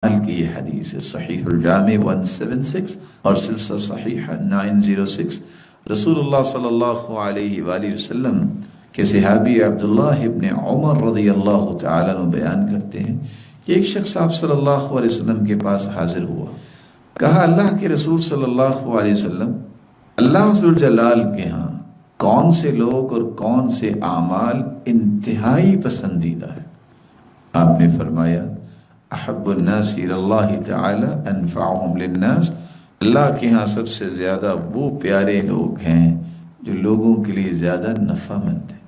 کی یہ حدیث ہے، صحیح الجامع 176 اور سلسلہ صحیحہ 906۔ رسول اللہ صلی اللہ علیہ وآلہ وسلم کے صحابی عبداللہ ابن عمر رضی اللہ تعالیٰ عنہ بیان کرتے ہیں کہ ایک شخص آپ صلی اللہ علیہ وسلم کے پاس حاضر ہوا، کہا اللہ کے رسول صلی اللہ علیہ وسلم، اللہ ذوالجلال کے ہاں کون سے لوگ اور کون سے اعمال انتہائی پسندیدہ ہے؟ آپ نے فرمایا احب الناس الی اللہ تعالی انفعهم للناس، اللہ کے ہاں سب سے زیادہ وہ پیارے لوگ ہیں جو لوگوں کے لیے زیادہ نفع مند ہیں۔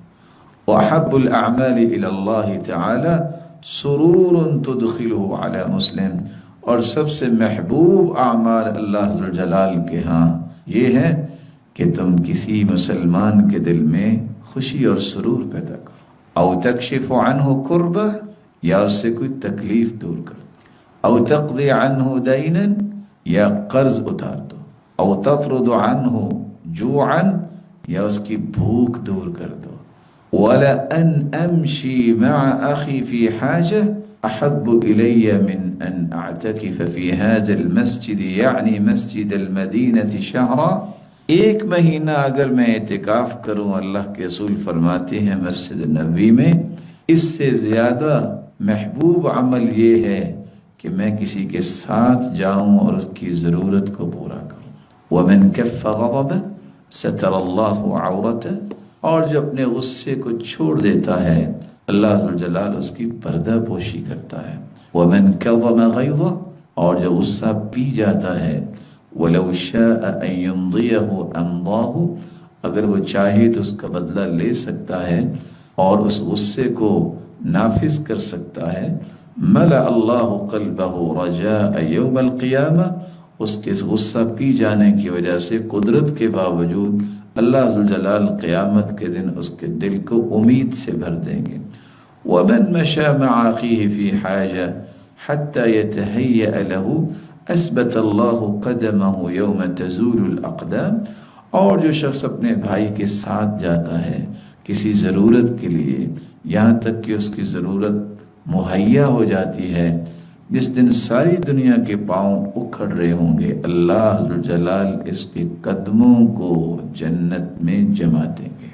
واحب الاعمال الی اللہ تعالی سرور تدخلہ علی مسلم، اور سب سے محبوب اعمال اللہ ذوالجلال کے ہاں یہ ہے کہ تم کسی مسلمان کے دل میں خوشی اور سرور پیدا کرو، او تکشف عنہ کربہ، یا اس سے کوئی تکلیف دور کر دو، او تقضی عنہ دینا، یا قرض اتار دو، او تطرد عنہ جوعا، یا اس کی بھوک دور کر دو۔ وَلَأَنْ أَمْشِي مَعَ أَخِي فِي حَاجَةٍ أَحَبُّ إِلَيَّ مِنْ أَنْ أَعْتَكِفَ فِي هَذَا الْمَسْجِدِ يَعْنِي مَسْجِدَ الْمَدِينَةِ شَهْرًا، ایک مہینہ اگر میں اعتکاف کروں، اللہ کے رسول فرماتے ہیں مسجد نبوی میں، اس سے زیادہ محبوب عمل یہ ہے کہ میں کسی کے ساتھ جاؤں اور اس کی ضرورت کو پورا کروں۔ وَمَنْ كَفَّ غَضَبَهُ سَتَرَ اللَّهُ عَوْرَتَهُ، اور جو اپنے غصے کو چھوڑ دیتا ہے اللہ ذوالجلال اس کی پردہ پوشی کرتا ہے۔ وَمَنْ كَظَمَ غَيْظَهُ، اور جو غصہ پی جاتا ہے وَلَوْ شَاءَ أَن يُمْضِيَهُ أَمْضَاهُ، اگر وہ چاہے تو اس کا بدلہ لے سکتا ہے اور اس غصے کو نافذ کر سکتا ہے۔ ملأ اللہ قلبہ رجاء یوم القیامہ، اس کے غصہ پی جانے کی وجہ سے قدرت کے باوجود اللہ ذوالجلال قیامت کے دن اس کے دل کو امید سے بھر دیں گے۔ ومن مشى مع اخیہ فی حاجہ حتی یتہیأ لہ اثبت اللہ قدمہ یوم تزول الاقدام، اور جو شخص اپنے بھائی کے ساتھ جاتا ہے کسی ضرورت کے لیے یہاں تک کہ اس کی ضرورت مہیا ہو جاتی ہے، جس دن ساری دنیا کے پاؤں اکھڑ رہے ہوں گے، اللہ ذوالجلال اس کے قدموں کو جنت میں جما دیں گے۔